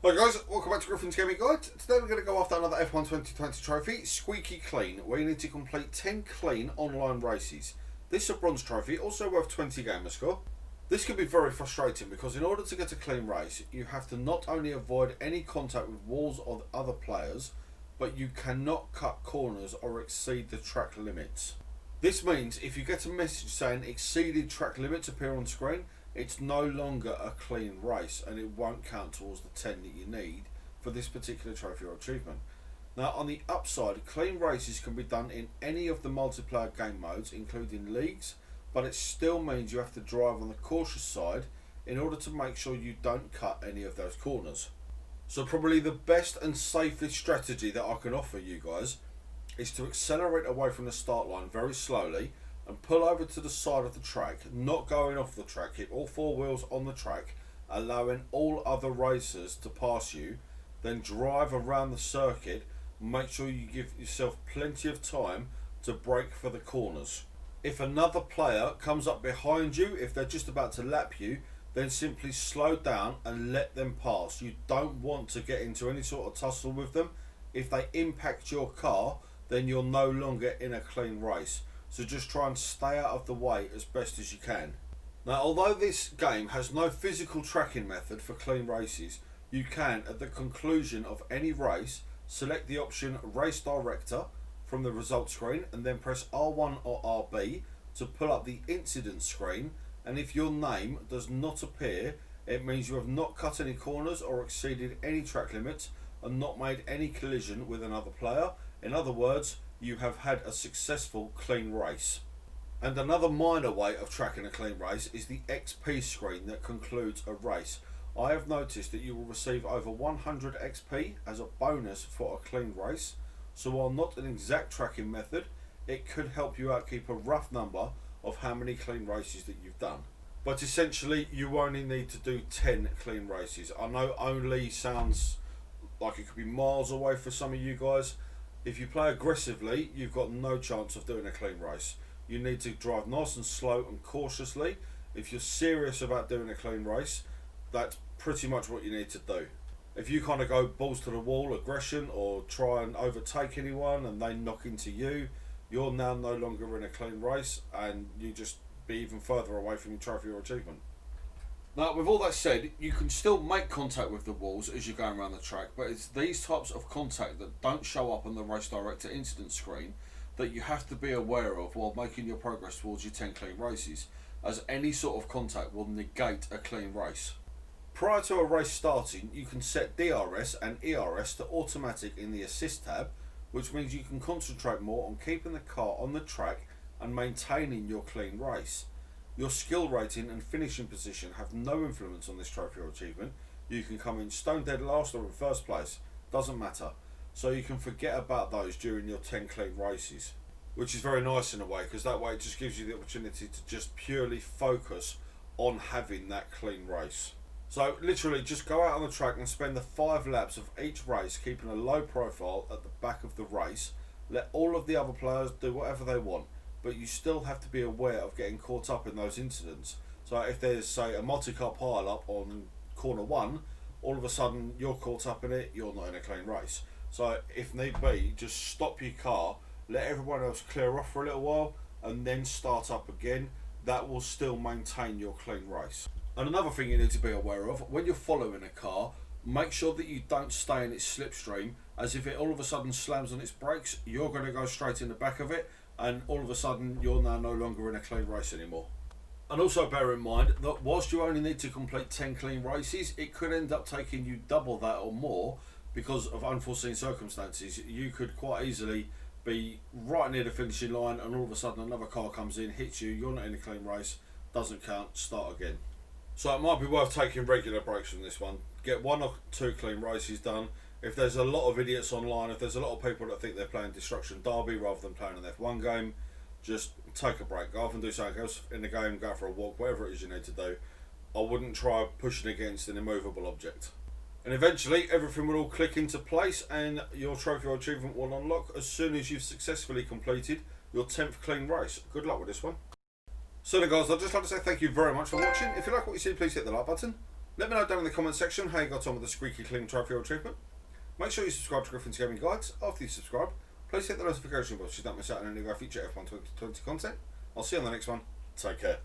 Hi guys, welcome back to Griffin's Gaming Guide. Today we're going to go after another F1 2020 trophy, Squeaky Clean, where you need to complete 10 clean online races. This is a bronze trophy, also worth 20 gamer score. This can be very frustrating because in order to get a clean race, you have to not only avoid any contact with walls or other players, but you cannot cut corners or exceed the track limits. This means if you get a message saying exceeded track limits appear on screen, it's no longer a clean race and it won't count towards the 10 that you need for this particular trophy or achievement. Now on the upside, clean races can be done in any of the multiplayer game modes including leagues, but it still means you have to drive on the cautious side in order to make sure you don't cut any of those corners. So probably the best and safest strategy that I can offer you guys is to accelerate away from the start line very slowly and pull over to the side of the track, not going off the track, keep all four wheels on the track, allowing all other racers to pass you, then drive around the circuit, make sure you give yourself plenty of time to brake for the corners. If another player comes up behind you, if they're just about to lap you, then simply slow down and let them pass. You don't want to get into any sort of tussle with them. If they impact your car, then you're no longer in a clean race. So just try and stay out of the way as best as you can. Now, although this game has no physical tracking method for clean races, you can, at the conclusion of any race, select the option Race Director from the results screen and then press R1 or RB to pull up the incident screen, and if your name does not appear, it means you have not cut any corners or exceeded any track limits and not made any collision with another player. In other words, you have had a successful clean race. And another minor way of tracking a clean race is the XP screen that concludes a race. I have noticed that you will receive over 100 XP as a bonus for a clean race, so while not an exact tracking method, it could help you out keep a rough number of how many clean races that you've done. But essentially you only need to do 10 clean races. I know only sounds like it could be miles away for some of you guys. If you play aggressively, you've got no chance of doing a clean race. You need to drive nice and slow and cautiously. If you're serious about doing a clean race, that's pretty much what you need to do. If you kind of go balls to the wall aggression or try and overtake anyone and they knock into you, you're now no longer in a clean race and you just be even further away from your trophy or achievement. Now, with all that said, you can still make contact with the walls as you're going around the track, but it's these types of contact that don't show up on the Race Director incident screen that you have to be aware of while making your progress towards your 10 clean races, as any sort of contact will negate a clean race. Prior to a race starting, you can set DRS and ERS to automatic in the assist tab, which means you can concentrate more on keeping the car on the track and maintaining your clean race. Your skill rating and finishing position have no influence on this trophy or achievement. You can come in stone dead last or in first place, doesn't matter. So you can forget about those during your 10 clean races, which is very nice in a way, because that way it just gives you the opportunity to just purely focus on having that clean race. So literally just go out on the track and spend the 5 laps of each race keeping a low profile at the back of the race. Let all of the other players do whatever they want, but you still have to be aware of getting caught up in those incidents. So if there's, say, a multi-car pile-up on corner 1, all of a sudden you're caught up in it, you're not in a clean race. So if need be, just stop your car, let everyone else clear off for a little while, and then start up again. That will still maintain your clean race. And another thing you need to be aware of, when you're following a car, make sure that you don't stay in its slipstream, as if it all of a sudden slams on its brakes, you're going to go straight in the back of it, and all of a sudden you're now no longer in a clean race anymore. And also bear in mind that whilst you only need to complete 10 clean races, it could end up taking you double that or more because of unforeseen circumstances. You could quite easily be right near the finishing line and all of a sudden another car comes in, hits you, you're not in a clean race, doesn't count, start again. So it might be worth taking regular breaks from this one. Get 1 or 2 clean races done. If there's a lot of idiots online, if there's a lot of people that think they're playing Destruction Derby rather than playing an F1 game, just take a break. Go off and do something else in the game, go for a walk, whatever it is you need to do. I wouldn't try pushing against an immovable object. And eventually everything will all click into place and your trophy or achievement will unlock as soon as you've successfully completed your 10th clean race. Good luck with this one. So then guys, I'd just like to say thank you very much for watching. If you like what you see, please hit the like button. Let me know down in the comment section how you got on with the Squeaky Clean Trophy or treatment. Make sure you subscribe to Griffin's Gaming Guides. After you subscribe, please hit the notification bell so you don't miss out on any of our future F1 2020 content. I'll see you on the next one. Take care.